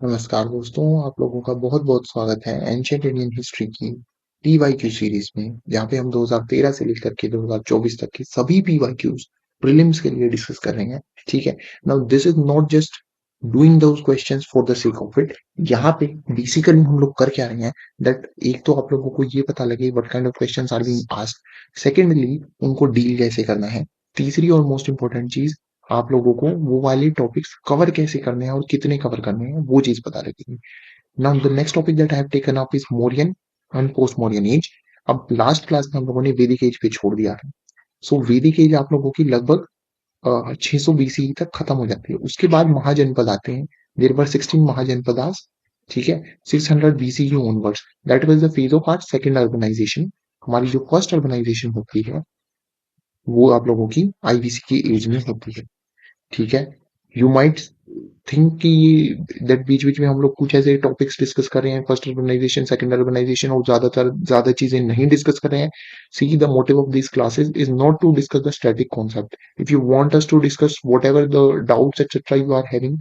नमस्कार दोस्तों, आप लोगों का बहुत-बहुत स्वागत है एंशिएंट इंडियन हिस्ट्री की पीवाईक्यू सीरीज में, जहाँ पे हम 2013 से लेकर के 2024 तक के सभी पीवाईक्यूज प्रीलिम्स के लिए डिस्कस कर रहे हैं। ठीक है। Now this is not just doing those questions for the sake of it. यहाँ पे बेसिकली हम लोग कर क्या रहे हैं, दैट एक तो आप लोगों को ये पता लगे what kind of questions are being asked, secondly उनको डील कैसे करना है, तीसरी और मोस्ट इंपॉर्टेंट चीज आप लोगों को वो वाले टॉपिक्स कवर कैसे करने हैं और कितने कवर करने हैं वो चीज पता लगेगी। Now the next topic that I have taken up is Mauryan and post Mauryan age. अब लास्ट क्लास में हम लोगों ने वैदिक एज पे छोड़ दिया था। सो वैदिक एज आप लोगों की लगभग 600 बीसी तक खत्म हो जाती है। उसके बाद महाजनपद आते हैं। There were 16 Mahajanapadas. ठीक है। 600 BC onwards that was the phase of our second urbanisation. हमारी जो फर्स्ट अर्बनाइजेशन होती है वो आप लोगों की आईबीसी की एज में होती है। ठीक है। यू माइट थिंक कि दैट बीच बीच में हम लोग कुछ ऐसे टॉपिक्स डिस्कस कर रहे हैं, फर्स्ट अर्बनाइजेशन सेकंड अर्बनाइजेशन, और ज्यादा चीजें नहीं डिस्कस कर रहे हैं। See the motive of this classes is not to discuss the static concept. If you want us to discuss whatever the doubts etcetera you are having,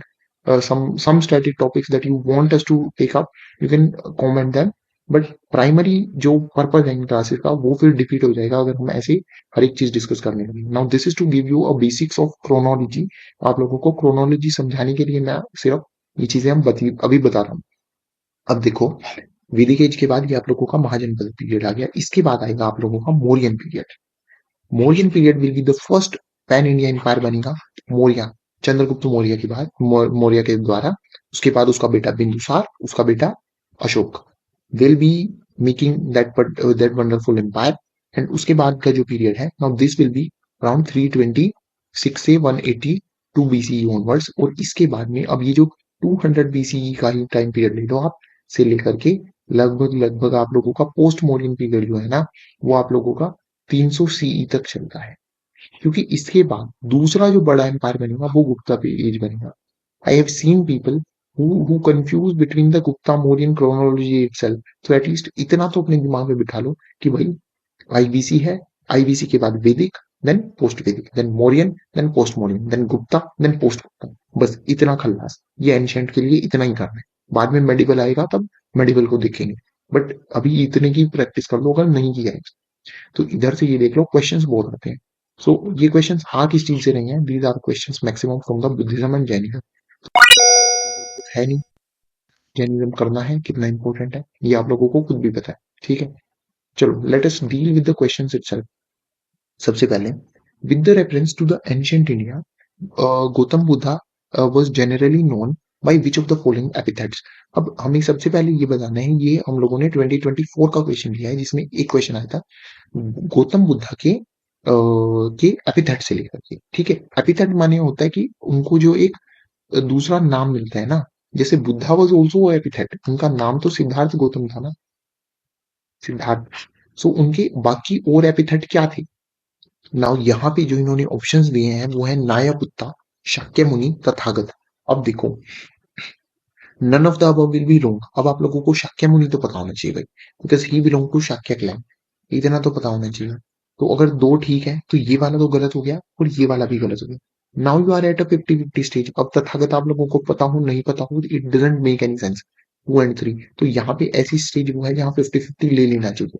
some static topics that you want us to take up, you can comment them. But primary जो purpose है इन classes का वो फिर defeat हो जाएगा अगर हम ऐसे हर एक चीज डिस्कस करने लगे। Now this is to give you a basics of chronology. आप लोगों को क्रोनोलॉजी समझाने के लिए मैं सिर्फ ये चीजें अभी बता रहा हूँ। अब देखो, वैदिक एज के बाद ये आप लोगों का महाजनपद पीरियड आ गया। इसके बाद आएगा आप लोगों का Mauryan period. Mauryan period will be the first pan India empire बनेगा। मौर्य, चंद्रगुप्त मौर्य के बाद, मौर्य के द्वारा। उसके बाद उसका बेटा बिंदुसार, उसका बेटा Ashoka will be making that wonderful empire. And उसके बाद का जो पीरियड है, now this will be around 326 से 182 बीसीई ऑनवर्ड्स। और इसके बाद में अब ये जो 200 बीसीई का ही टाइम पीरियड ले लो आप, से लेकर के लगभग लगभग आप लोगों का पोस्ट मॉडर्न पीरियड जो है ना, वो आप लोगों का 300 सीई तक चलता है। क्योंकि इसके बाद दूसरा जो बड़ा एम्पायर बनेगा वो गुप्ता एज बनेगा। I have seen people who confuse between the Gupta Mauryan chronology itself. तो एटलीस्ट इतना तो अपने दिमाग में बिठा लो कि भाई आईबीसी है, आईबीसी के बाद Vedic, then post Vedic, then Mauryan, then post Mauryan, then Gupta, then post Gupta. बस इतना खल्लास, ये एंशिएंट के लिए इतना ही करना है। बाद में मेडिवल आएगा तब मेडिवल को देखेंगे, बट अभी इतने की प्रैक्टिस कर लो अगर नहीं किया है। तो इधर से ये देख लो, क्वेश्चंस बहुत आते हैं। सो ये क्वेश्चंस आ किस चीज से रहे हैं? These are questions maximum from the Buddhism and Jainism. है नहीं, जैनिज्म करना है कितना इंपॉर्टेंट है ये आप लोगों को खुद भी पता है। ठीक है। चलो let us deal with the questions itself. सबसे पहले, with the reference to the ancient India, Gautam Buddha was generally known by which of the following epithets. अब हमें सबसे पहले ये बताना है, ये हम लोगों ने 2024 का क्वेश्चन लिया है जिसमें एक क्वेश्चन आया था गौतम बुद्धा के एपिथेट से लेकर के। ठीक है। एपिथेट माने होता है कि उनको जो एक दूसरा नाम मिलता है ना, जैसे बुद्धा वाज आल्सो एपिथेट, उनका नाम तो सिद्धार्थ गौतम था ना, सिद्धार्थ। सो उनके बाकी और एपिथेट क्या थे? नाउ यहाँ पे जो इन्होंने ऑप्शंस दिए हैं वो है नायपुत्ता, शाक्य मुनि, तथागत। अब देखो, none of the above will be wrong. अब आप लोगों को शाक्य मुनि तो पता होना चाहिए भाई, because he belong to Shakya clan. इतना तो पता होना चाहिए। तो अगर दो ठीक है तो ये वाला तो गलत हो गया और ये वाला भी गलत हो गया। Now you are at a 50-50 stage. अब तथागत आप लोगों को पता हो नहीं पता हो, it doesn't make any sense. 2 and 3, तो यहाँ पे ऐसी स्टेज वो है जहाँ 50-50 ले लेना चाहिए।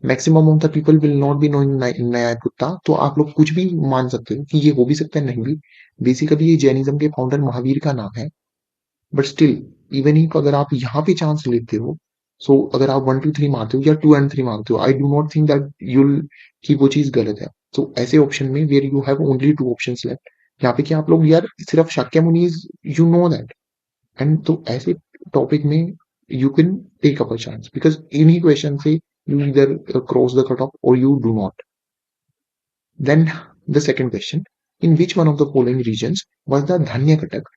Maximum of the people will not be knowing न्यायपुत्ता, तो आप लोग कुछ भी मान सकते हो कि ये हो भी सकता है नहीं भी। बेसिकली ये जैनिज्म के फाउंडर महावीर का नाम है। बट स्टिल, इवन ही अगर आप यहाँ पे चांस लेते हो, सो अगर आप 1 2 3 मारते हो या 2 and 3 मारते हो, I do not think that you'll कि वो चीज गलत है। तो ऐसे ऑप्शन में where you have only 2 options left, यहाँ पे क्या आप लोग यार सिर्फ शाक्य मुनि, यू नो दैट। एंड तो ऐसे टॉपिक में you can take up a chance because any question say you either cross the cutoff or you do not. Then the second question, in which one of the following regions was the Dhanya Katak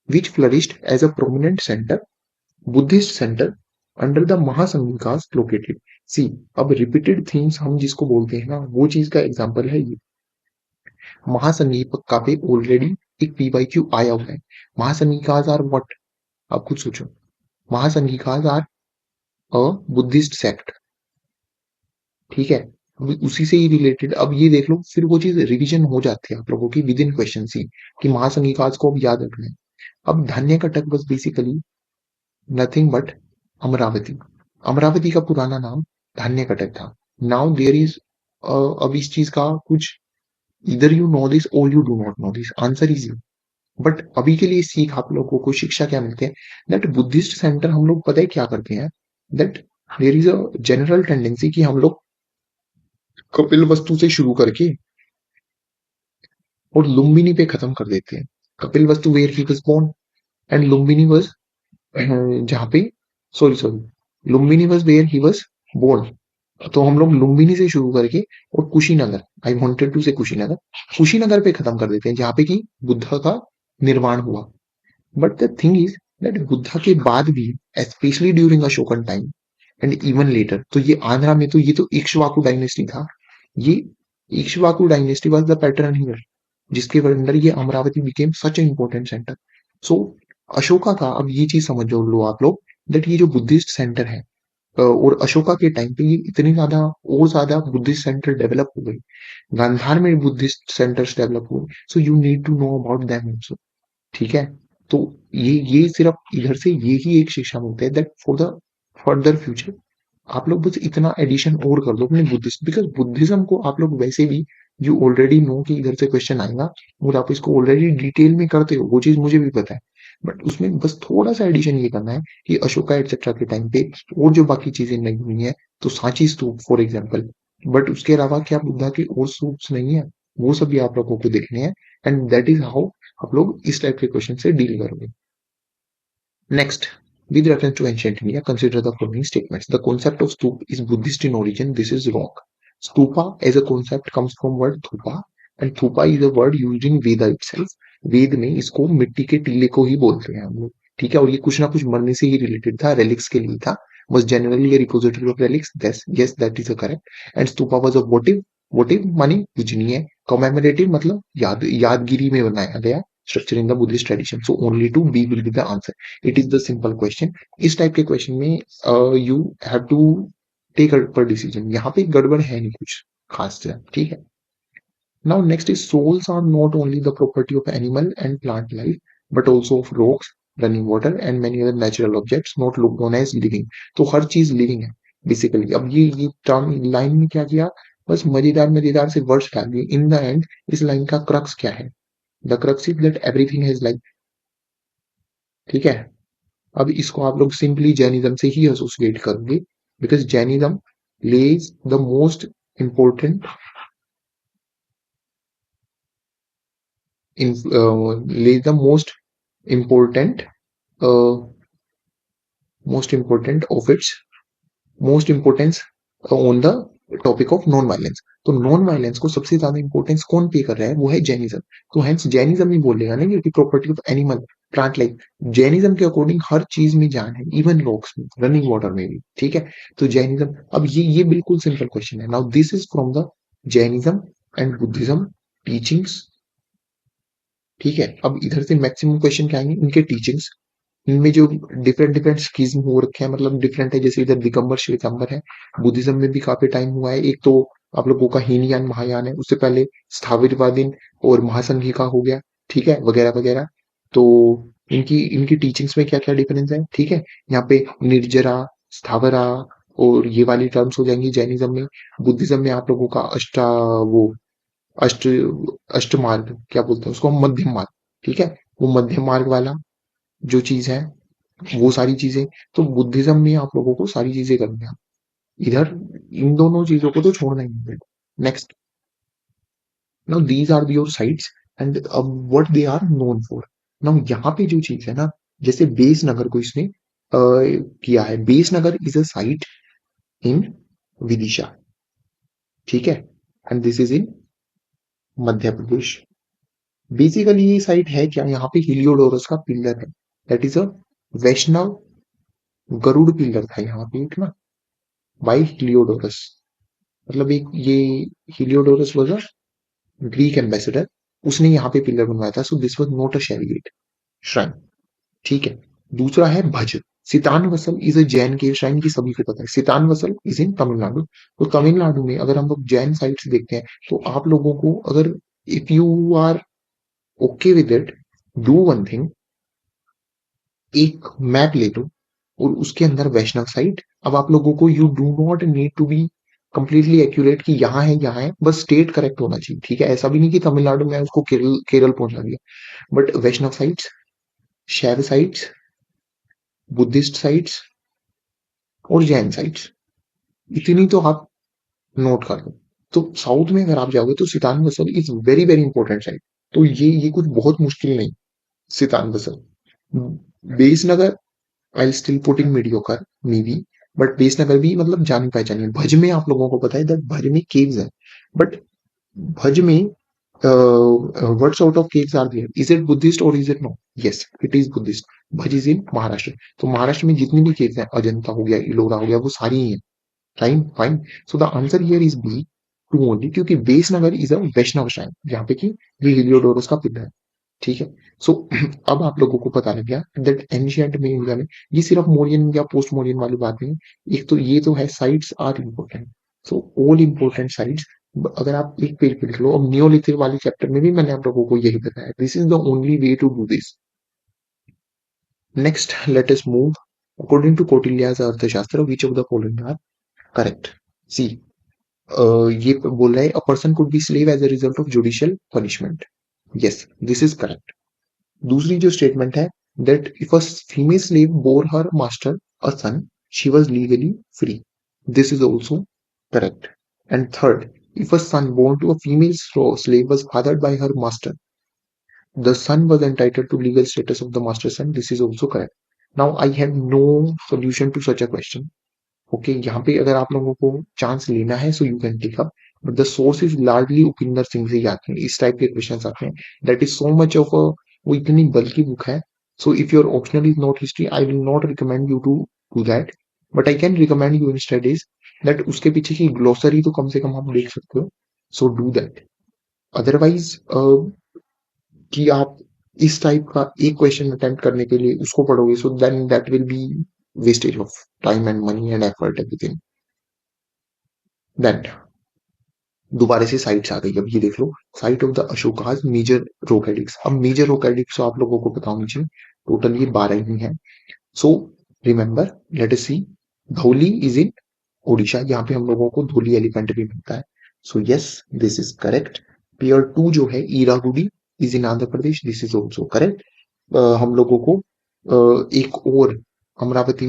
which flourished as a prominent center, Buddhist center under the Mahasanghikas located? See, अब repeated themes हम जिसको बोलते हैं ना, वो चीज का example है ये। महासंगीका पे ऑलरेडी एक पीवाईक्यू आया हुआ है। महासंगीकाज आर व्हाट? आप खुद सोचो। महासंगीकाज आर अ बुद्धिस्ट सेक्ट। ठीक है। अभी उसी से ही रिलेटेड अब ये देख लो, फिर वो चीज रिवीजन हो जाती है आप लोगों की विद इन क्वेश्चन सी, कि महासंघिकाज को अब याद रखना है। अब धान्य कटक बस basically nothing but Amravati. Amravati का पुराना नाम धान्य कटक था। नाउ देयर इज, अब इस चीज का कुछ, इधर यू नो दिस और you do not no this, answer is you. But अभी के लिए सीख आप लोगों को शिक्षा क्या मिलती है, दैट बुद्धिस्ट सेंटर हम लोग पता है क्या करते हैं, that there is a general tendency कि हम लोग कपिल वस्तु से शुरू करके और लुम्बिनी पे खत्म कर देते हैं। Kapilavastu where he was born, and Lumbini was जहाँ पे, sorry Lumbini was where he was born. तो हम लोग लुम्बिनी से शुरू करके और कुशीनगर, आई वांटेड टू से कुशीनगर, कुशीनगर पे खत्म कर देते हैं जहाँ पे कि बुद्ध का निर्माण हुआ। But the thing is that Buddha के बाद भी, specially during Ashokan time and even later, तो ये आंध्रा में तो ये तो इक्ष्वाकु डायनेस्टी था। ये Ikshvaku dynasty was the pattern here, जिसके अंदर ये Amaravati became such a important centre. So Ashoka का, अब ये चीज समझ लो आप लोग, दैट ये जो बुद्धिस्ट सेंटर है, और अशोका के टाइम पे ये इतनी ज्यादा और ज्यादा बुद्धिस्ट सेंटर डेवलप हो गई, गांधार में बुद्धिस्ट सेंटर्स डेवलप हुए। So you need to know about them also. ठीक है। तो ये सिर्फ इधर से ये ही एक शिक्षा मिलता है, that for the further future आप लोग बस इतना एडिशन और कर दो अपने बुद्धिस्ट, बिकॉज बुद्धिज्म को आप लोग वैसे भी, यू ऑलरेडी नो कि इधर से क्वेश्चन आएगा और आप इसको ऑलरेडी डिटेल में करते हो, वो चीज मुझे भी पता है। बट उसमें बस थोड़ा सा एडिशन ये करना है कि अशोका एटसेट्रा के टाइम पे और जो बाकी चीजें नहीं हुई है, तो सांची स्तूप फॉर एग्जाम्पल, बट उसके अलावा क्या बुद्धा के और स्तूप्स नहीं है, वो सब भी आप लोगों को देखने हैं। एंड दैट इज हाउ आप लोग इस टाइप के क्वेश्चन से डील करोगे। Next, with reference to ancient India, consider the following statements. The concept of stupa is Buddhist in origin. This is wrong. Stupa as a concept comes from word thupa, and thupa is a word used in Veda itself. वेद में इसको मिट्टी के टीले को ही बोलते हैं हम लोग। ठीक है, और ये कुछ ना कुछ मरने से ही रिलेटेड था, रेलिक्स के लिए था, was generally a repository of relics. Yes, that is a correct. And stupa was a votive. votive माने पूजनीय, commemorative मतलब यादगिरी में बनाया गया structure in the Buddhist tradition. So only two B will be the answer. It is the simple question. इस type के question में you have to take पर डिसीजन, यहाँ पे गड़बड़ है नहीं कुछ खास से। ठीक है। Now next is souls are not only the property of animal and plant life but also of rocks, running water and many other natural objects not looked on as living। तो हर चीज लिविंग है basically. अब ये term line में क्या किया, बस मजेदार मजेदार से वर्ड्स डाल दिए। इन द एंड इस लाइन का क्रक्स क्या है, the crux is that everything has life. ठीक है। अब इसको आप लोग सिंपली जैनिज्म से ही एसोसिएट करोगे, because Jainism Lay's the most important lays the important uh, most important of its most importance on the topic of non violence. तो non violence को सबसे ज्यादा इंपॉर्टेंस कौन पे कर रहा है, वो है जैनिज्म। तो हेंस जैनिज्म ही बोलेगा ना कि property of animal plant life. Jainism के अकॉर्डिंग हर चीज में जान है, इवन रॉक्स में, रनिंग वाटर में भी। ठीक है। तो जैनिज्म, अब ये बिल्कुल सिंपल क्वेश्चन है। Now this is from the Jainism and Buddhism teachings. ठीक है। अब इधर से मैक्सिमम क्वेश्चन क्या आएंगे, इनके टीचिंग्स, इनमें जो डिफरेंट डिफरेंट स्कीम हो रखे हैं, मतलब डिफरेंट है। जैसे इधर दिगंबर श्वेतांबर है, बुद्धिज्म में भी काफी टाइम हुआ है। एक तो आप लोगों का हीनयान महायान है, उससे पहले स्थाविरवादीन और महासंघिका हो गया। ठीक है, वगैरह वगैरह। तो इनकी इनकी टीचिंग्स में क्या क्या डिफरेंस है। ठीक है। यहाँ पे निर्जरा, स्थावरा और ये वाली टर्म्स हो जाएंगी जैनिज्म में। बुद्धिज्म में आप लोगों का वो अष्ट अष्ट मार्ग क्या बोलते हैं उसको, मध्यम मार्ग। ठीक है। वो मध्यम मार्ग वाला जो चीज है, वो सारी चीजें। तो बुद्धिज्म में आप लोगों को सारी चीजें करनी है। इधर इन दोनों चीजों को तो छोड़ना ही नहीं। Next, now these are your sites and what they are known for. Now यहाँ पे जो चीज है ना, जैसे बेस नगर को इसने किया है। Besnagar is a site in Vidisha. ठीक है। And this is in Madhya Pradesh. Basically ये साइट है क्या, यहाँ पे हिलियोडोरस का पिलर है, that is a Vaishnava Garuda pillar था यहाँ पे एक ना, बाई हिलियोडोरस। मतलब एक ये Heliodorus was a Greek ambassador, उसने यहाँ पे पिलर बनवाया था। So this was not a chariot shrine. ठीक है। दूसरा है Bhaja. Sittanavasal is a Jain cave shrine, की सभी को पता है। Sittanavasal is in Tamil Nadu. तो तमिलनाडु में अगर हम लोग जैन साइट्स देखते हैं, तो आप लोगों को अगर, if you are okay with it, do one thing, एक मैप ले लो और उसके अंदर वैष्णव साइट। अब आप लोगों को you do not need to be completely accurate कि यहाँ है, बस स्टेट करेक्ट होना चाहिए, ठीक है? ऐसा भी नहीं कि तमिलनाडु में उसको केरल केरल पहुंचा दिया, बट वैष्णव साइट्स, शैव साइट्स, बुद्धिस्ट साइट्स और जैन साइट्स, इतनी तो आप नोट कर लो। तो साउथ में अगर आप जाओगे तो Sittanavasal is very very important site. तो ये कुछ बहुत मुश्किल नहीं। Sittanavasal, Besnagar, I still putting mediocre maybe, but Besnagar भी मतलब जानी पहचानी है। भज में आप लोगों को पता है दैट भज में केव्स है, बट भज में what sort of caves are there? Is it Buddhist or is it no? Yes, it is Buddhist. भज इज इन महाराष्ट्र। तो महाराष्ट्र में जितनी भी केव्स हैं, अजंता हो गया, इलोरा हो गया, वो सारी ही हैं। Fine fine. So the answer here is B, two only, क्योंकि Besnagar is a Vaishnava shrine जहाँ पे कि ये हिलियोडोरस का पिलर है। ठीक है। सो अब आप लोगों को पता लग गया दैट एंशियंट में इंडिया में ये सिर्फ मोरियन या पोस्ट मोरियन वाली बात नहीं। एक तो ये तो है sites are important. So all important sites, अगर आप एक पेज पे लिख लो। अब नियोलिथिक वाले चैप्टर में भी मैंने आप लोगों को यही बताया, this is the only way to do this. Next let us move. According to Kautilya's Arthashastra, which of the following are correct? C, ये बोल रहा है a person could be slave as a result of judicial punishment. Yes, this is correct. दूसरी जो statement है, that if a female slave bore her master a son, she was legally free. This is also correct. And third, if a son born to a female slave was fathered by her master, the son was entitled to legal status of the master son. This is also correct. Now I have no solution to such a question. Okay, यहाँ पे अगर आप लोगों को chance लेना है so you can take up, but the source is largely Upinder Singh से ही आते हैं, इस टाइप के क्वेश्चन आते हैं। That is so much of a, वो इतनी बल्कि बुक है। So if your optional is not history, I will not recommend you to do that, but I can recommend you instead is that उसके पीछे की glossary तो कम से कम आप देख सकते हो। So do that. अदरवाइज कि आप इस टाइप का एक क्वेश्चन अटेम्प्ट करने के लिए उसको पढ़ोगे, so then that will be wastage of time and money and effort everything. Then दोबारा से साइट्स आ गई। अब ये देख लो, site of the Ashoka's major rock edicts. अब मेजर रॉक एडिक्ट्स आप लोगों को पता होनी चाहिए, टोटल ये 12 ही है। So remember, let us see, Dhauli is in Odisha, यहाँ पे हम लोगों को धौली एलिफेंट भी मिलता है। So yes, this is correct. Pair two जो है Erragudi is in Andhra Pradesh, this is also correct. हम लोगों को एक और अमरावती,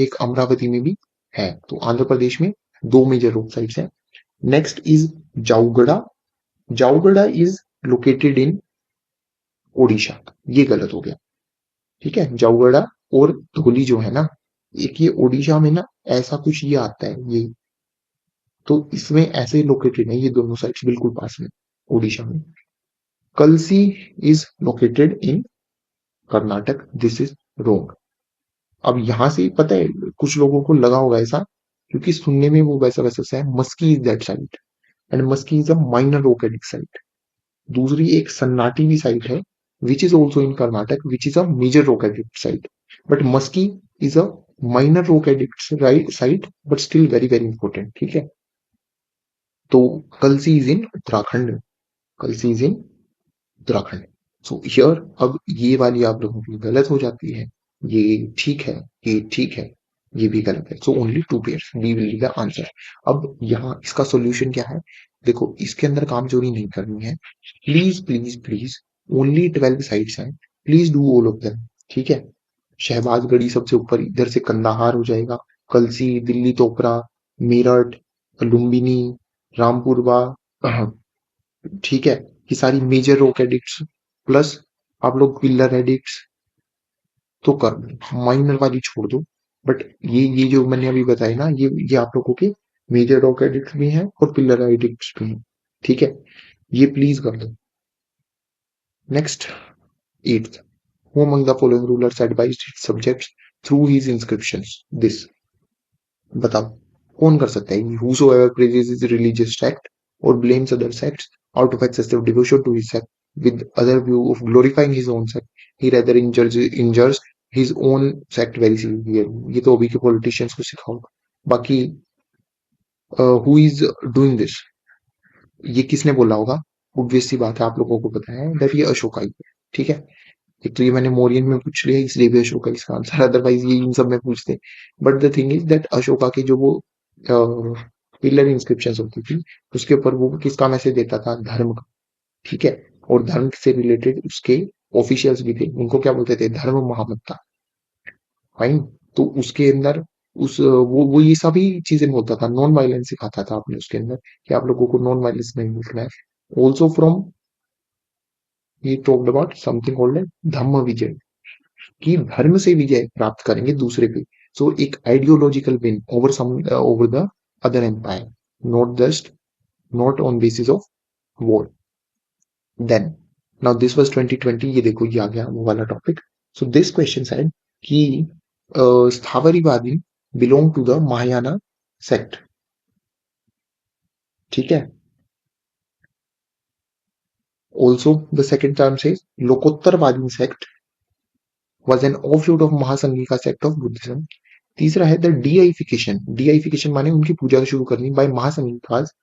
एक अमरावती में भी है। तो आंध्र प्रदेश में दो मेजर रॉक साइट्स हैं। Next is Jaugada. Jaugada is located in Odisha. ये गलत हो गया, ठीक है। जाऊगड़ा और धौली जो है ना, एक ये ओडिशा में ना ऐसा कुछ ये आता है ये, तो इसमें ऐसे लोकेटेड है ये दोनों साइट्स बिल्कुल पास में ओडिशा में। Kalsi is located in Karnataka, this is wrong. अब यहां से पता है कुछ लोगों को लगा होगा ऐसा, क्योंकि सुनने में वो वैसा वैसा सा है। Maski is that site, and Maski is a minor rock edict site. दूसरी एक सन्नाटी भी साइट है, which is also in Karnataka, which is a major rock edict site, but Maski is a minor rock edict site, but still very very important, ठीक है। तो Kalsi is in Uttarakhand, Kalsi is in Uttarakhand. So here अब ये वाली आप लोगों की गलत हो जाती है, ये ठीक है, ये ठीक है, ये भी गलत है। So only two pairs, B will be the answer. अब यहाँ इसका सॉल्यूशन क्या है? देखो, इसके अंदर काम चोरी नहीं करनी है। Please please please, only 12 sites हैं, please do all of them, ठीक है। शहबाजगढ़ी सबसे ऊपर, इधर से कंदाहार हो जाएगा, कलसी, दिल्ली तोपरा, मेरठ, लुम्बिनी, रामपुरवा, ठीक है। ये सारी मेजर रॉक एडिक्ट्स, प्लस आप लोग पिलर एडिक्ट्स तो कर लो, माइनर वाली छोड़ दो। बट ये जो मैंने अभी बताया ना, ये आप लोगों के मेजर रॉक एडिक्ट्स भी हैं और पिलर एडिक्ट्स भी हैं, ठीक है। ये प्लीज कर दो। Next, eighth, who among the following rulers advised his subjects through his inscriptions? This, बताओ कौन कर सकता है? whosoever praises his religious sect or blames other sects out of excessive devotion to his sect with other view of glorifying his own sect, he rather injures his own sect very severely। ये तो अभी के politicians को सिखाओ। बाकी who is doing this, ये किसने बोला होगा? obvious सी बात है, आप लोगों को पता है दैट ये अशोका ही है, ठीक है। एक तो ये मैंने मौर्यन में पूछ लिया इसलिए भी अशोका इसका आंसर, अदरवाइज ये इन सब में पूछते। But the thing is that Ashoka के जो वो पिलर इंस्क्रिप्शन होती थी उसके ऊपर वो किसका मैसेज देता था, धर्म का। ठीक है, और धर्म से रिलेटेड उसके ऑफिशियल्स भी थे, उनको क्या बोलते थे, धर्म महामत्ता। फाइन। तो उसके अंदर उस वो ये सभी चीजें बोलता था, नॉन वायलेंस सिखाता था आपने उसके अंदर कि आप लोगों को नॉन वायलेंस नहीं भूलना है। Also from he talked about something called Dhamma Vijay, कि धर्म से विजय प्राप्त करेंगे दूसरे पे। सो एक ideological win over some over the other empire, not just not on basis of war. Then now this was 2020, ये देखो ये आ गया वो वाला topic. So this question said कि Sthaviravadi belong to the Mahayana sect. ठीक है। ऑल्सो द सेकंड टर्म से Lokottaravadi sect was an offshoot of Mahasanghika sect of Buddhism. तीसरा है द डीआइफिकेशन, डीआइफिकेशन माने उनकी पूजा शुरू करनी बाय महासंघिकास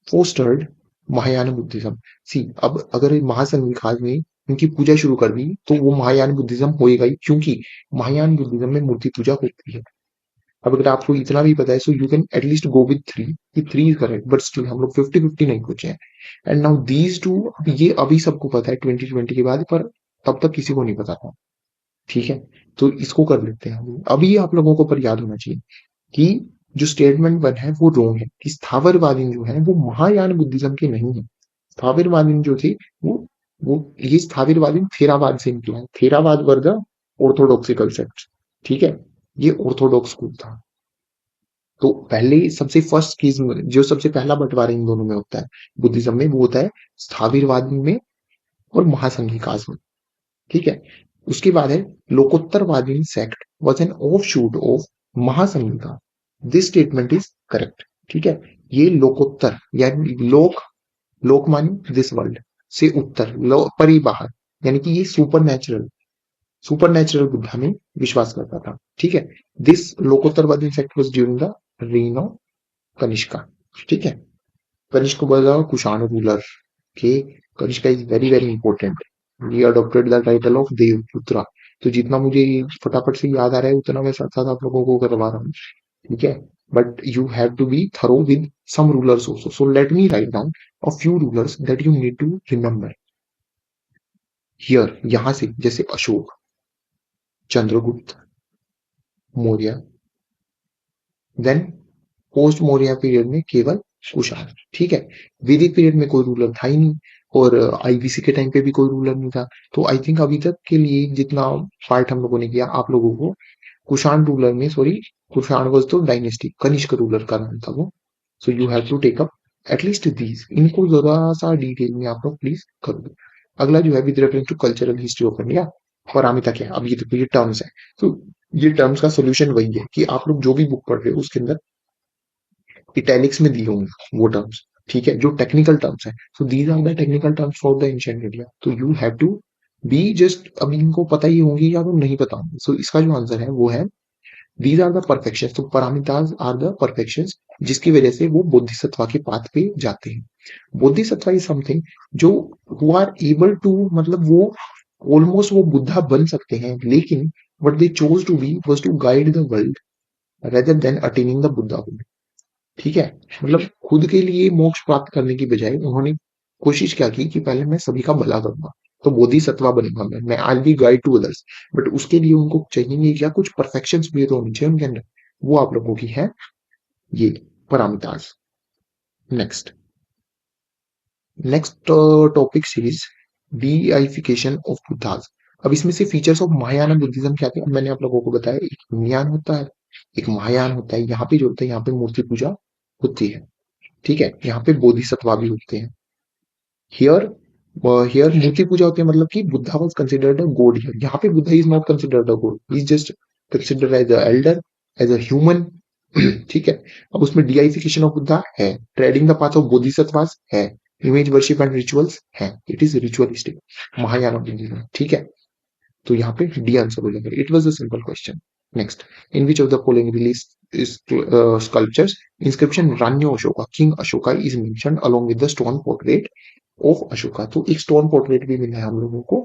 फोस्टर्ड महायान बुद्धिज्म। सी अब अगर महासंघिकास ने उनकी पूजा शुरू कर दी तो वो महायान बुद्धिज्म होएगा ही, क्योंकि महायान बुद्धिज्म में मूर्ति पूजा होती है। अब अगर आपको इतना भी पता है so you can at least go with three, कि three is correct, but still हम लोग 50-50 नहीं पूछे हैं। एंड नाउ दीज टू, ये अभी सबको पता है 2020 के बाद, पर तब तक किसी को नहीं पता था। ठीक है, तो इसको कर लेते हैं हम। अभी आप लोगों को पर याद होना चाहिए कि जो स्टेटमेंट वन है वो रोंग है, कि स्थावरवादी जो है वो महायान बुद्धिज्म के नहीं है। स्थावरवादी जो थे वो ये स्थावरवादी थेरावाद से निकला है। Theravada were the ऑर्थोडॉक्सिकल sect. ठीक है, ये ऑर्थोडॉक्स स्कूल था। तो पहले सबसे फर्स्ट चीज जो सबसे पहला बंटवारा इन दोनों में होता है बुद्धिज्म में, वो होता है स्थावरवादी में और महासंघिकास में। ठीक है, उसके बाद है Lokottaravadi sect was an offshoot of Mahasanghika. This statement is correct. ठीक है, ये लोकोत्तर यानी लोक, लोक मानी दिस वर्ल्ड, से उत्तर परी बाहर, यानी कि ये सुपर नेचुरल बुद्धा में विश्वास करता था। ठीक है, this Lokottaravadi sect was during the reign of Kanishka. ठीक है, Kanishka was a Kushan ruler. के Kanishka is very very important. He adopted the title of Devaputra. तो जितना मुझे फटाफट से याद आ रहा है उतना मैं साथ साथ आप लोगों को करवा रहा हूँ। ठीक है, but you have to be thorough with some rulers also, so let me write down a few rulers that you need to remember here. यहां से जैसे Ashoka, Chandragupta Maurya, then post Maurya period में केवल कुषाण। ठीक है, वैदिक पीरियड में कोई रूलर था ही नहीं, और आईबीसी के टाइम पे भी कोई रूलर नहीं था। तो आई थिंक अभी तक के लिए जितना पार्ट हम लोगों ने किया आप लोगों को, कुषाण रूलर में, सॉरी कुषाण वॉज तो डायनेस्टी, कनिष्क रूलर का नाम था वो। So you have to take up at least these, इनको जरा सा डिटेल में आप लोग प्लीज कर दो। अगला जो है with reference to cultural history of India, paramita क्या है, अब ये देखो ये टर्म्स है। तो ये टर्म्स का सोल्यूशन वही है कि आप लोग जो भी बुक पढ़ रहे हो उसके अंदर इटैलिक्स में दिए होंगे वो टर्म्स। ठीक है, जो टेक्निकल टर्म्स है, so these are the technical terms for the ancient India. तो you have to be just, अब इनको पता ही होंगे या तो नहीं पता होंगे। सो इसका जो आंसर है वो है दीज आर द परफेक्शन। तो पारामिताज आर द परफेक्शन, जिसकी वजह से वो बोधिसत्व के पाथ पे जाते हैं। बोधिसत्व इज समथिंग जो हु आर एबल टू, मतलब वो ऑलमोस्ट वो बुद्धा बन सकते हैं, लेकिन what they chose to be was to guide the world rather than attaining the Buddhahood। ठीक है, मतलब खुद के लिए मोक्ष प्राप्त करने की बजाय उन्होंने कोशिश क्या की कि पहले मैं सभी का भला करूंगा, तो बोधिसत्वा बनूंगा मैं I be guide to others. But उसके लिए उनको चाहिए क्या, कुछ परफेक्शंस भी तो होनी चाहिए उनके अंदर, वो आप लोगों की है ये paramitas. Next next topic series deification of Buddhas. अब इसमें से फीचर्स ऑफ महायान बुद्धिज्म क्या थे, अब मैंने आप लोगों को बताया, एक न्यान होता है, एक महायान होता है। यहाँ पे जो होता है, यहाँ पे मूर्ति पूजा होती है। ठीक है, यहाँ पे बोधिसत्वा भी होते हैं। हियर हियर मूर्ति पूजा होती है, मतलब कि Buddha was considered a god here. यहाँ पे Buddha is not considered a god, he is just considered as a elder, as a human. ठीक है, अब उसमें डीआइफिकेशन ऑफ बुद्धा है, treading the path of Bodhisattvas है, इमेज वर्शिप एंड रिचुअल्स है, it is ritualistic Mahayana Buddhism. ठीक है, तो यहाँ पे डी आंसर हो जाएगा। It was a simple question. Next, in which of the following relief sculptures inscription रान्यो Ashoka king Ashoka is mentioned along with the stone portrait of Ashoka. तो एक स्टोन पोर्ट्रेट भी मिला है हम लोगों को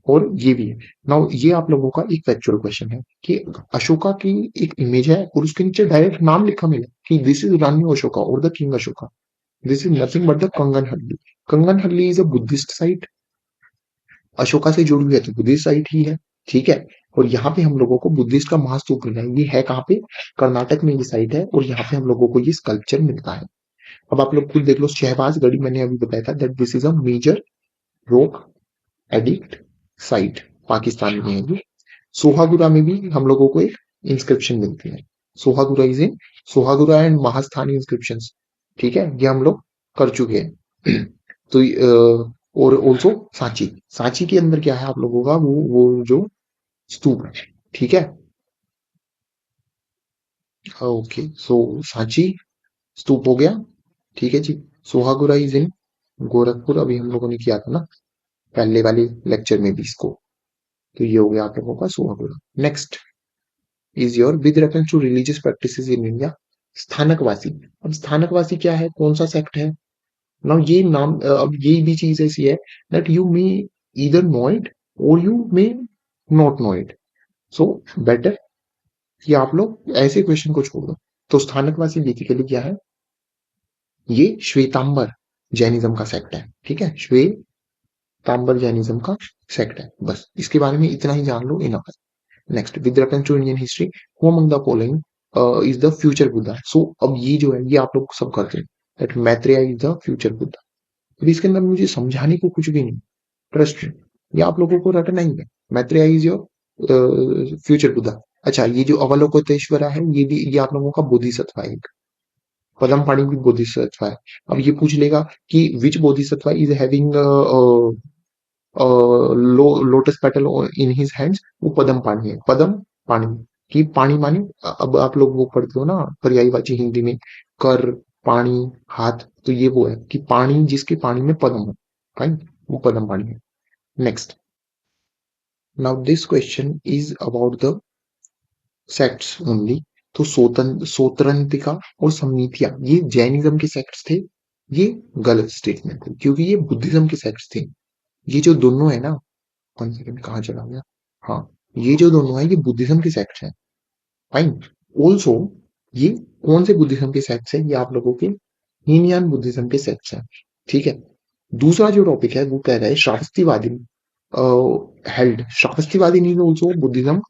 और ये भी है। नाउ ये आप लोगों का एक फैक्चुअल क्वेश्चन है कि अशोका की एक इमेज है और उसके नीचे डायरेक्ट नाम लिखा मिला कि दिस इज रानी अशोका और the king Ashoka. This is nothing but the कंगन हल्ली। कंगन हल्ली is a Buddhist site, Ashoka से जुड़ी हुई है तो बुद्धिस्ट साइट ही है, ठीक है। और यहाँ पे हम लोगों को बुद्धिस्ट का महास्तूप मिला है, ये है कहाँ पे, कर्नाटक में ये साइट है और यहाँ पे हम लोगों को ये स्कल्पचर मिलता है। अब आप लोग खुद देख लो, शहबाज गढ़ी मैंने अभी बताया था that this is a major rock edict site, Pakistan में है ये। सोहागुरा में भी हम लोगों को एक इंस्क्रिप्शन मिलती है, सोहागुरा इज इन, सोहागुरा एंड महास्थानी इंस्क्रिप्शन, ठीक है, ये हम लोग कर चुके हैं। तो और ऑल्सो सांची, सांची के अंदर क्या है आप लोगों का, वो जो स्तूप है, ठीक है। ओके, सो सांची स्तूप हो गया, ठीक है जी। सोहागुरा इज इन गोरखपुर, अभी हम लोगों ने किया था ना पहले वाले लेक्चर में भी इसको। तो ये हो गया आप लोगों का Sohgaura. Next is your with reference to religious practices in India, Sthanakvasi. अब स्थानकवासी क्या है, कौन सा सेक्ट है। नाउ ये नाम अब ये भी चीज ऐसी है that you may either know it or you may not know it, so better कि आप लोग ऐसे क्वेश्चन को छोड़ दो। तो स्थानकवासी बेसिकली क्या है, ये श्वेतांबर जैनिज्म का सेक्ट है, ठीक है, श्वेतांबर जैनिज्म का सेक्ट है, बस इसके बारे में इतना ही जान लो, इनफ है। Next with reference to Indian history, who among the following is the future Buddha. So अब ये जो है ये आप लोग सब करते हैं that Maitreya is the future Buddha. अब इसके अंदर मुझे समझाने को कुछ भी नहीं, ट्रस्ट, ये आप लोगों को रटना ही है। Maitreya is your future Buddha. अच्छा, ये जो अवलोकितेश्वरा है ये आप लोगों का बोधिसत्व है एक, पदमपाणि भी बोधिसत्व है। अब ये पूछ लेगा कि which bodhisattva is having lotus petal in his hands, वो पदम पाणी है, पदम पाणी की पानी मानी। अब आप लोग वो पढ़ते हो ना पर्यायवाची हिंदी में, कर, पानी, हाथ, तो ये वो है कि पानी जिसके पानी में पदम हो, राइट, वो पदम पाणी है। Next, now this question is about the sects only. तो सोतरंतिका और समनीतिया ये जैनिज्म के सेक्ट्स थे, ये गलत स्टेटमेंट थे क्योंकि ये बुद्धिज्म के सेक्ट्स थे। ये जो दोनों है ना, 1 सेकंड कहाँ चला गया, हाँ, ये जो दोनों है ये बुद्धिज्म के सेक्ट्स हैं, फाइन। ऑल्सो ये कौन से बुद्धिज्म के सेक्ट्स हैं, ये आप लोगों के हीनयान बुद्धिज्म के सेक्ट्स हैं, ठीक है। दूसरा जो टॉपिक है वो कह रहा है Sarvastivadi held, Sarvastivadi mean also Buddhism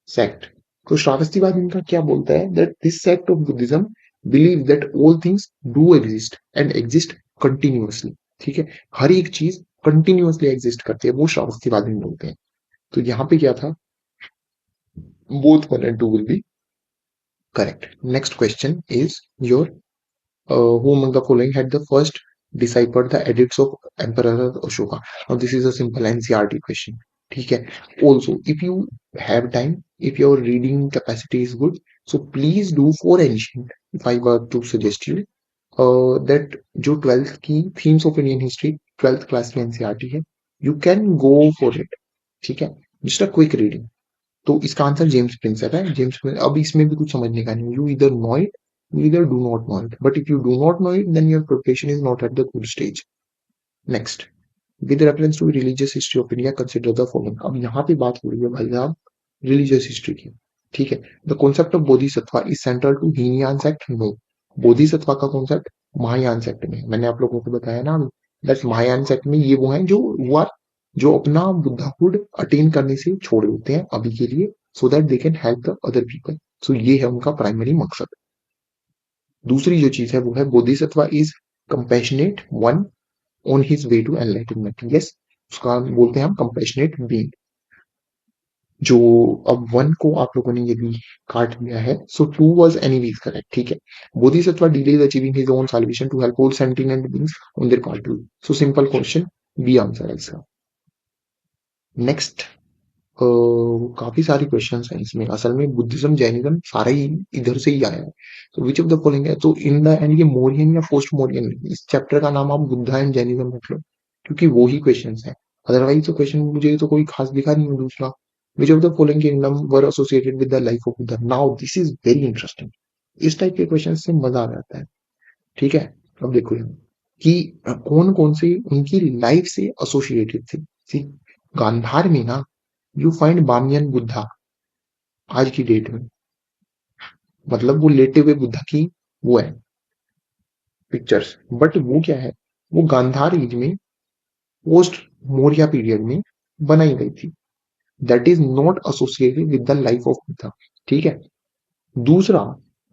sect. तो श्रावस्तीवादी का क्या बोलता है that this sect of Buddhism believe that all things do exist and exist continuously, ठीक है, हर एक चीज कंटिन्यूअसली एग्जिस्ट करती है, वो श्रावस्तीवादी बोलते हैं। तो यहाँ पे क्या था, both 1 and 2 will be correct. Next question is your who among the following had the first deciphered the edicts of Emperor Ashoka? Now this is a simple NCERT question. ठीक है. Also, if you have time, if your reading capacity is good, so please do for ancient. If I were to suggest you that जो 12th की themes of Indian history 12th class की NCERT है, you can go for it. ठीक है. Just a quick reading. तो इसका answer James Prinsep है, James Prince. अब इसमें भी कुछ समझने का नहीं, यू इधर नो इट, यू इधर do not know it, but if you do not know it then your preparation is not at the good stage. Next, with reference to religious history of India consider the following. अब यहाँ पे बात हो रही है भाई साहब religious history की, ठीक है। The concept of Bodhisattva is central to Hinayana sect, no. Bodhisattva का कॉन्सेप्ट महायान सेक्ट में, मैंने आप लोगों को बताया ना दैट महायान सेक्ट में ये वो हैं जो अपना बुद्धाहुड अटेन करने से छोड़े होते हैं अभी के लिए, so that they can help the other people. So ये है उनका प्राइमरी मकसद। दूसरी जो चीज है वो है Bodhisattva is compassionate one on his way to enlightenment, yes, उसका बोलते हैं हम कंपैशनेट बीइंग। जो अब वन को आप लोगों ने यदि काट दिया है, so two was anyways correct, ठीक है। Bodhisattva delays achieving his own solution to help all sentient beings on their part too. So simple question, B answer है इसका। नेक्स्ट, काफी सारे क्वेश्चंस हैं इसमें, असल में बुद्धिज्म जैनिज्म सारा ही इधर से ही आया है। तो विच ऑफ द फॉलोइंग है, तो इन द एंड ये मोरियन या पोस्ट मोरियन, इस चैप्टर का नाम आप बुद्धा एंड जैनिज्म रख लो क्योंकि वो ही क्वेश्चंस हैं। अदरवाइज तो क्वेश्चन मुझे तो कोई खास दिखा नहीं है दूसरा। विच of the following kingdom were associated with the life of Buddha. Now this is very interesting, इस टाइप के क्वेश्चन से मजा आ जाता है, ठीक है। अब देखो यहाँ कि कौन कौन से उनकी लाइफ से एसोसिएटेड थे, ठीक। गांधार में ना यू फाइंड बामियन बुद्धा आज की डेट में, मतलब वो लेटे हुए बुद्धा की वो है पिक्चर्स, बट वो क्या है, वो गांधार एज में पोस्ट मौर्य पीरियड में बनाई गई थी, that is not associated with the life of Buddha. ठीक है। दूसरा,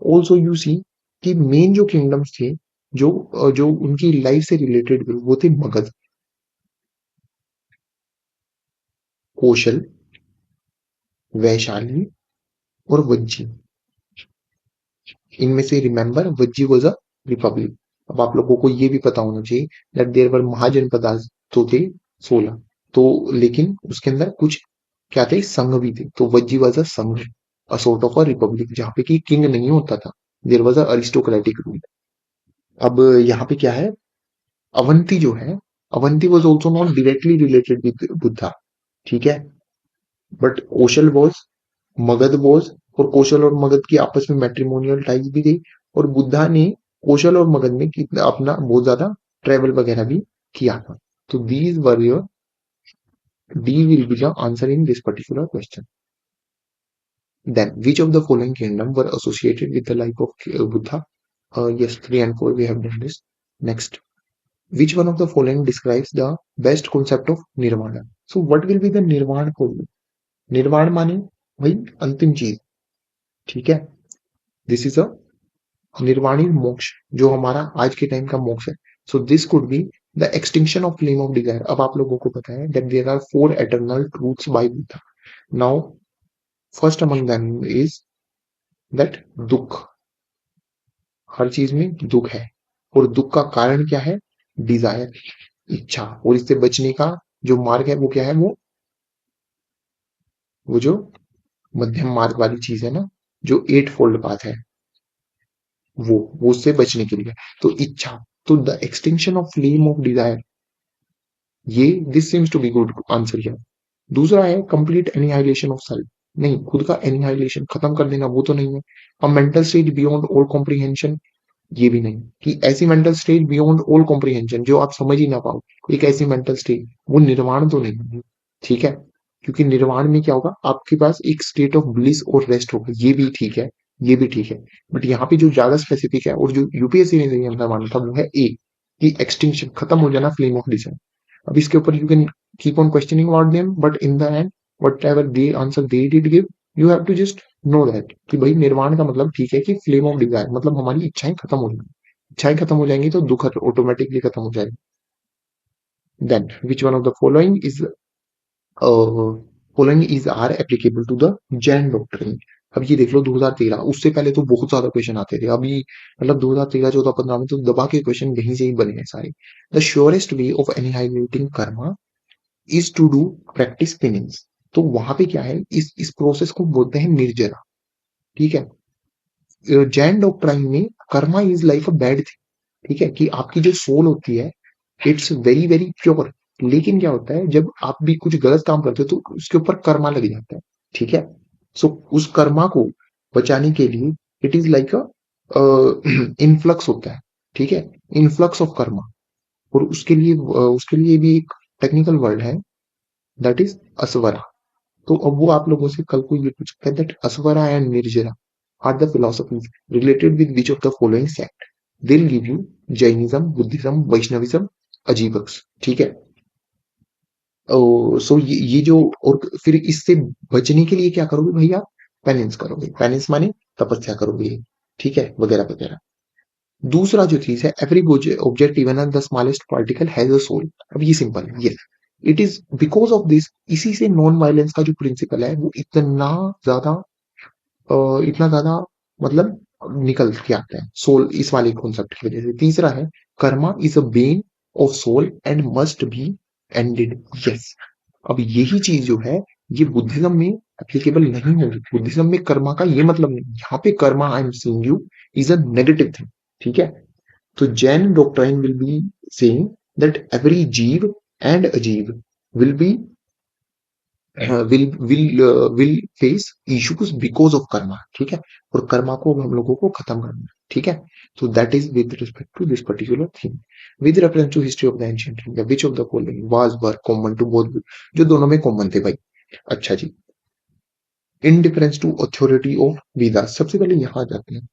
ऑल्सो यू सी कि मेन जो किंगडम्स थे, जो उनकी लाइफ से रिलेटेड थे, वो थे मगध, कौशल, वैशाली और वज्जी। इनमें से remember Vajji was a republic. अब आप लोगों को ये भी पता होना चाहिए दैट देयर वर महाजनपद तो थे 16, तो लेकिन उसके अंदर कुछ क्या थे, संघ भी थे, तो Vajji was a sangha, a sort of a republic, जहां पे कि किंग नहीं होता था, there was a aristocratic rule. अब यहाँ पे क्या है, अवंती जो है, Avanti was also not directly related with Buddha. ठीक है। But Kosala was, Magadha was, और कौशल और मगध की आपस में मैट्रिमोनियल टाइज भी थी, और बुद्धा ने कौशल और मगध में कितना अपना बहुत ज्यादा ट्रेवल वगैरह भी किया था। तो these were your, D will be the answer in this particular question. Then which of the following kingdom were associated with the life of Buddha? Yes, 3 and 4 we have done this. Next, which one of the following describes the best concept of nirvana? So what will be the nirvana for you? निर्वाण माने भाई अंतिम चीज। ठीक है। This is अ निर्वाणी मोक्ष, जो हमारा आज के टाइम का मोक्ष है। So this could be the extinction of flame of desire. अब आप लोगों को पता है that there are 4 eternal truths by Buddha. Now first among them is that dukh, हर चीज में दुख है, और दुख का कारण क्या है, डिजायर, इच्छा, और इससे बचने का जो मार्ग है वो क्या है, वो जो मध्यम मार्ग वाली चीज है ना, जो 8 फोल्ड पाथ है, वो उससे बचने के लिए। तो इच्छा, तो the extension of flame of desire, ये this seems to be good answer here. दूसरा है कंप्लीट एनिहाइलेशन ऑफ सेल्फ, नहीं, खुद का एनिहाइलेशन खत्म कर देना, वो तो नहीं है। अ mental stage beyond all comprehension, ये भी नहीं, कि ऐसी mental stage beyond all comprehension जो आप समझ ही ना पाओ, एक ऐसी मेंटल स्टेज, वो निर्वाण तो नहीं है। ठीक है। क्योंकि निर्वाण में क्या होगा, आपके पास एक स्टेट ऑफ ब्लिस और रेस्ट होगा, ये भी ठीक है, ये भी ठीक है। बट यहाँ पे जो ज्यादा स्पेसिफिक है और जो यूपीएससी ने सही आंसर माना था वो है ए, कि एक्सटिंक्शन, खत्म हो जाना फ्लेम ऑफ डिजायर। अब इसके ऊपर you can keep on questioning about them, but in the end whatever they answer they did give, you have to just know that कि भाई निर्वाण का मतलब ठीक है कि फ्लेम ऑफ डिजायर, मतलब हमारी इच्छाएं खत्म हो जाएंगी, इच्छाएं खत्म हो जाएंगी तो दुख ऑटोमेटिकली खत्म हो जाएगा। Then which one of the following is are applicable to the Jain doctrine? अब ये देख लो 2013, उससे पहले तो बहुत ज्यादा क्वेश्चन आते थे, अभी मतलब 2013 14 15 में तो दबा के क्वेश्चन यहीं से ही बने हैं सारे। The surest way of annihilating karma is to do practice penance. तो वहां पे क्या है, इस प्रोसेस को बोलते हैं निर्जरा। ठीक है। जैन डॉक्ट्राइन में Karma is like a bad thing. ठीक है, कि आपकी जो सोल होती है, इट्स वेरी वेरी प्योर, लेकिन क्या होता है जब आप भी कुछ गलत काम करते हो तो उसके ऊपर कर्मा लग जाता है। ठीक है। सो उस कर्मा को बचाने के लिए it is like a influx होता है। ठीक है, इनफ्लक्स ऑफ कर्मा, और उसके लिए भी एक टेक्निकल वर्ड है, दैट इज असवरा। तो अब वो आप लोगों से कल को ये पूछ सकता है that Asrava and Nirjara are the philosophies related with which of the following sect? They will give you Jainism, Buddhism, Vaishnavism, Ajivikas. ठीक है। सो ये जो, और फिर इससे बचने के लिए क्या करोगे भैया, पेनेंस करोगे, पेनेंस माने तपस्या करोगे। ठीक है, वगैरह वगैरह। दूसरा जो चीज है, every object even the smallest particle has a soul. अब ये सिंपल है, ये it is because of this, इसी से नॉन वायलेंस का जो प्रिंसिपल है वो ज्यादा इतना ज्यादा मतलब निकल के आता है सोल, इस वाले कॉन्सेप्ट की वजह से। तीसरा है, karma is a bane of soul and must be ended. Yes. अब यही चीज जो है, ये बुद्धिज्म में एप्लीकेबल नहीं होगी। बुद्धिज्म में कर्मा का ये मतलब नहीं, यहाँ पे Karma I am seeing you is a negative thing. ठीक है। तो Jain doctrine will be saying that every जीव एंड अजीव will be will face issues because of Karma, ठीक है। और कर्मा को अब हम लोगों को खत्म करना है, ठीक है। So that is with respect to this particular thing. With reference to history of the ancient India which of the following was were common to both, जो दोनों में कॉमन थे भाई। अच्छा जी, indifference to authority of Vedas, सबसे पहले यहां जाते हैं।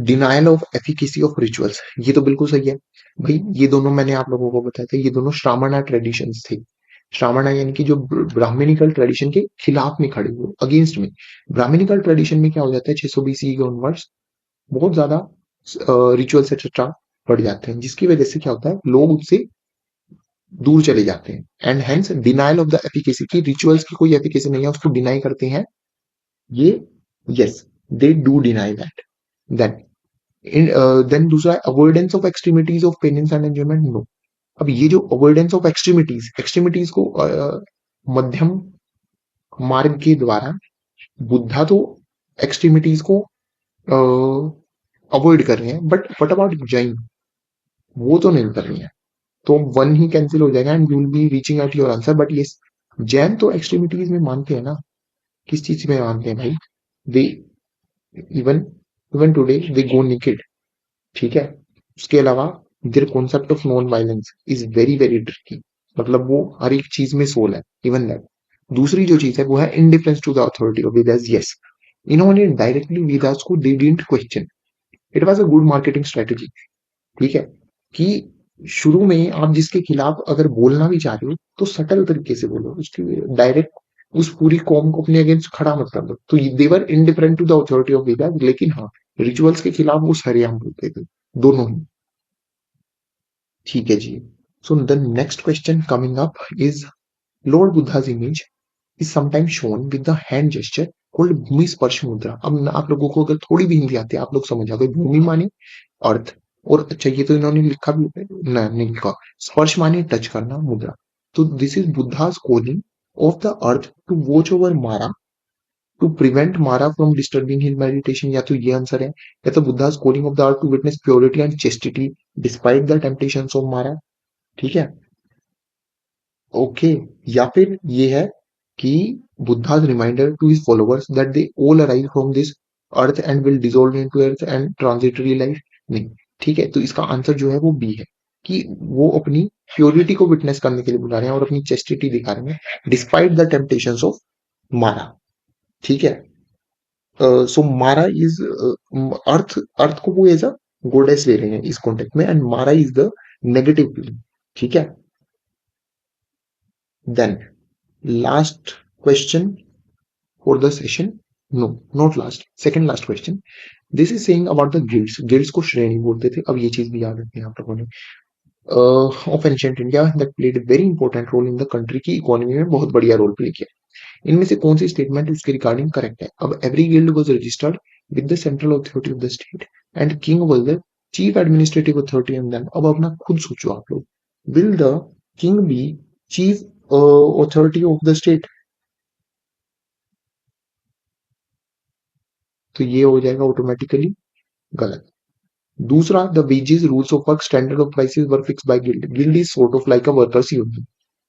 Denial of efficacy of rituals, ये तो बिल्कुल सही है भाई। ये दोनों मैंने आप लोगों को बताया था, ये दोनों श्रामणा ट्रेडिशंस थे। श्रामणा यानी कि जो ब्राह्मणिकल ट्रेडिशन के खिलाफ में खड़े हुए, अगेंस्ट में। ब्राह्मणिकल ट्रेडिशन में क्या हो जाता है, 600 बीसी के ऑनवर्ड्स बहुत ज्यादा रिचुअल्स एक्सेट्रा बढ़ जाते हैं, जिसकी वजह से क्या होता है, लोग उससे दूर चले जाते हैं। And hence denial of the efficacy, की रिचुअल्स की कोई एफिकेसी नहीं है, उसको डिनाई करते हैं ये। Yes, they do deny that. Then दूसरा है avoidance of extremities of penance and enjoyment, no. अब ये जो अवॉइडेंस ऑफ एक्सट्रीमिटीज, एक्सट्रीमिटीज को मध्यम मार्ग के द्वारा बुद्धा तो एक्सट्रीमिटीज को अवॉइड कर रहे हैं, बट व्हाट अबाउट जैन, वो तो नहीं कर रही है। तो वन ही कैंसिल हो जाएगा and you will be reaching at your answer. But yes, Jain तो एक्सट्रीमिटीज में मानते हैं ना। किस चीज में मानते हैं भाई, they even even today they go naked, ठीक है। उसके अलावा their concept of non violence is very very tricky, मतलब वो हर एक चीज में सोल है, इवन दैट। दूसरी जो चीज है वो है indifference to the authority of Vedas, yes. इन्होंने डायरेक्टली वेदास को they didn't question, it was a good marketing strategy, ठीक है। कि शुरू में आप जिसके खिलाफ अगर बोलना भी चाह रहे हो तो सटल तरीके से बोलो, उसकी डायरेक्ट उस पूरी कॉम को अपने अगेंस्ट खड़ा मत कर दो। तो they were indifferent to the authority of Vedas, लेकिन हाँ, रिचुअल्स के खिलाफ वो सरेआम बोलते थे, दोनों ही, ठीक है जी। So the next question coming up is, lord Buddha's image is sometimes shown with the hand gesture called bhumi sparsha mudra. अब आप लोगों को अगर थोड़ी भी हिंदी आती है, आप लोग समझ आ गए, भूमि माने अर्थ, और अच्छा ये तो इन्होंने लिखा भी ना, नहीं लिखा, स्पर्श माने टच करना, मुद्रा। तो this is Buddha's calling of the earth to watch over Mara, to prevent Mara from disturbing his meditation, या तो ये आंसर है, या तो बुद्धा's calling of the earth to witness purity and chastity despite the temptations of Mara, ठीक है। Okay, या फिर ये है कि Buddha's reminder to his followers that they all arrive from this earth and will dissolve into earth and transitory life, नहीं, ठीक है। तो इसका आंसर जो है वो बी है, कि वो अपनी प्योरिटी को विटनेस करने के लिए बुला रहे हैं और अपनी चेस्टिटी दिखा रहे हैं डिस्पाइट द टेम्पटेशंस ऑफ मारा, ठीक है। सो मारा इज अर्थ, अर्थ को वो एज अ गोडेस ले रहे हैं इस कॉन्टेक्ट में, एंड मारा इज द नेगेटिव फीलिंग, ठीक है। Then last question for the session, no, not last, second last question. This is saying about the guilds, guilds को श्रेणी बोलते थे, अब ये चीज भी याद रखनी है आप लोगों ने। Of ancient India that played very important role in the country की इकोनॉमी में, बहुत बढ़िया रोल प्ले किया। इनमें से कौन सी स्टेटमेंट उसके रिगार्डिंग करेक्ट है। अब every guild was registered with the central authority of the state and king was the chief administrative authority in them. अब अपना खुद सोचो आप लोग, will the king be chief authority of the state, तो ये हो जाएगा ऑटोमेटिकली गलत। दूसरा, the wages rules of work standard of prices were fix by guild, guild is sort of like a workers union,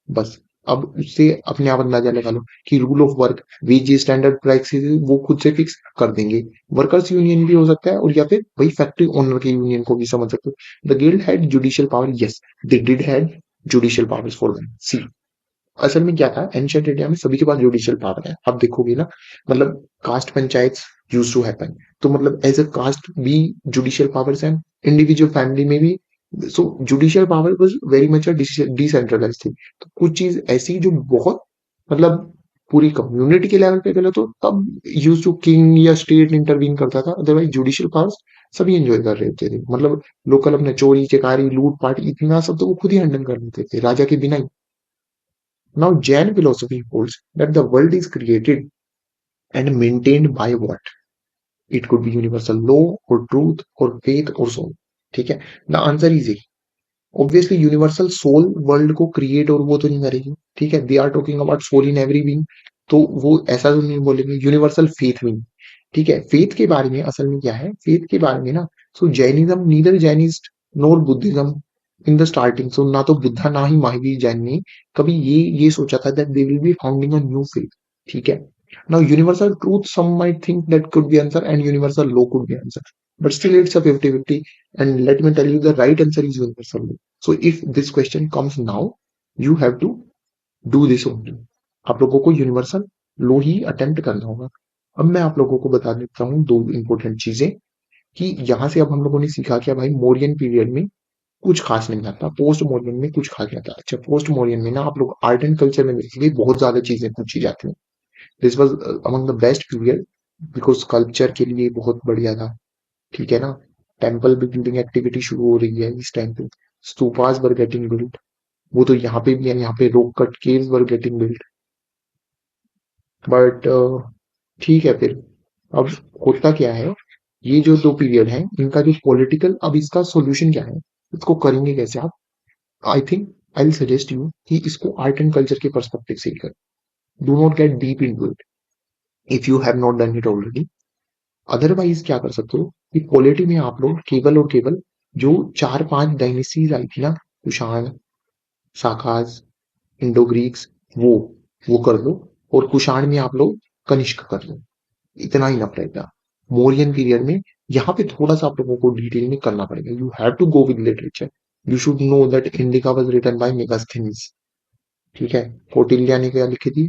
बस। अब उससे अपने आप अंदाजा लगा लो कि rule of work, wages, standard prices वो खुद से फिक्स कर देंगे। वर्कर्स यूनियन भी हो सकता है, और या फिर वही फैक्ट्री ओनर के यूनियन को भी समझ सकते हो। The guild had judicial power, yes, they did had judicial powers for them, see. असल में क्या था, एंशिएंट इंडिया में सभी के पास जुडिशियल पावर है, आप देखोगे ना, मतलब caste panchayat use to happen, तो मतलब एज अ कास्ट भी जुडिशियल पावर्स हैं, इंडिविजुअल फैमिली में भी। So judicial power was very much decentralise थी। तो कुछ चीज ऐसी जो बहुत, मतलब पूरी कम्युनिटी के लेवल पे गलत हो, तब यूज टू किंग या स्टेट इंटरवीन करता था, अदरवाइज जुडिशियल पावर्स सभी एंजॉय कर रहे थे, मतलब लोकल अपने चोरी चकारी लूट पाट इतना सब तो वो खुद ही हैंडल कर लेते थे राजा के बिना ही। Now, Jain philosophy holds that the world is created and maintained by what? It could be universal law or truth or faith or soul. ठीक है, the answer is A. Obviously, universal soul world को create और वो तो नहीं करेगी, ठीक है। They are talking about soul in every being, तो वो ऐसा तो नहीं बोलेंगे। universal faith भी, ठीक है। faith के बारे में असल में क्या है, faith के बारे में ना, so Jainism, neither Jainist nor Buddhism in the starting. So ना तो बुद्धा ना ही महावीर जैन ने कभी ये सोचा था that they will be founding a new faith. ठीक है। Now universal truth some might think that could be answer and universal law could be answer, but still it's a 50-50। And let me tell you the right answer is universal law. So if this question comes now, you have to do this only. आप लोगों को universal law ही attempt करना होगा। अब मैं आप लोगों को बता देता हूँ दो इंपॉर्टेंट चीजें कि यहाँ से अब हम लोगों ने सीखा क्या भाई, मौर्यन पीरियड में कुछ खास नहीं आता, पोस्ट मॉडर्न में कुछ खास आता। अच्छा, पोस्ट मॉडर्न में ना आप लोग आर्ट एंड कल्चर में देखेंगे बहुत ज्यादा चीजें पूछी जाती हैं। This was among the best period because culture के लिए बहुत बढ़िया था। ठीक है ना। टेम्पल बिल्डिंग एक्टिविटी शुरू हो रही है इस टाइम पे। Stupas were getting built. वो तो यहाँ पे भी है, यहाँ पे rock cut caves were getting built. But ठीक है फिर। अब होता क्या है, ये जो दो पीरियड है इनका जो पॉलिटिकल, अब इसका सॉल्यूशन क्या है, इसको करेंगे कैसे आप। I think I will suggest you कि इसको आर्ट एंड कल्चर के पर्सपेक्टिव से ही कर। Do not gate deep into it if you have not done it already. Otherwise क्या कर सकते हो कि पॉलिटी में आप लोग केवल और केवल जो 4-5 डायनेस्टीज आई थी ना, कुषाण, साकाज, इंडो ग्रीक्स, वो कर लो। और कुषाण में आप लोग कनिष्क कर लो। इतना ही नफ रहेगा। मौर्यन पीरियड में यहाँ पे थोड़ा सा आप लोगों को डिटेल में करना पड़ेगा। You have to go with literature. You should know that Indica was written by Megasthenes. ठीक है। कौटिल्य ने क्या लिखी थी,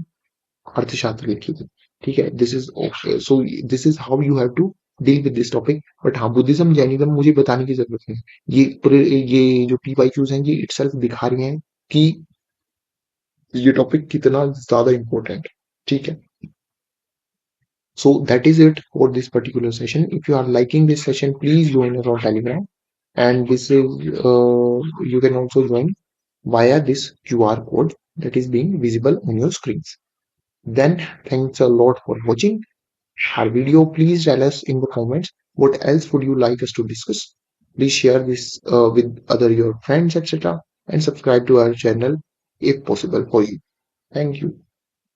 अर्थशास्त्र लिखी थी। ठीक है। This is okay. So this is how you have to deal with this topic. But हाँ, बुद्धिज्म जैनिज्म मुझे बताने की जरूरत नहीं। ये जो पी वाई क्यूज हैं ये इटसेल्फ दिखा रही हैं कि ये टॉपिक कितना ज्यादा इंपॉर्टेंट। ठीक है। So that is it for this particular session. If you are liking this session, please join us on Telegram. And this is you can also join via this QR code that is being visible on your screens. Then thanks a lot for watching our video. Please tell us in the comments what else would you like us to discuss. Please share this with other your friends, etc. And subscribe to our channel if possible for you. Thank you.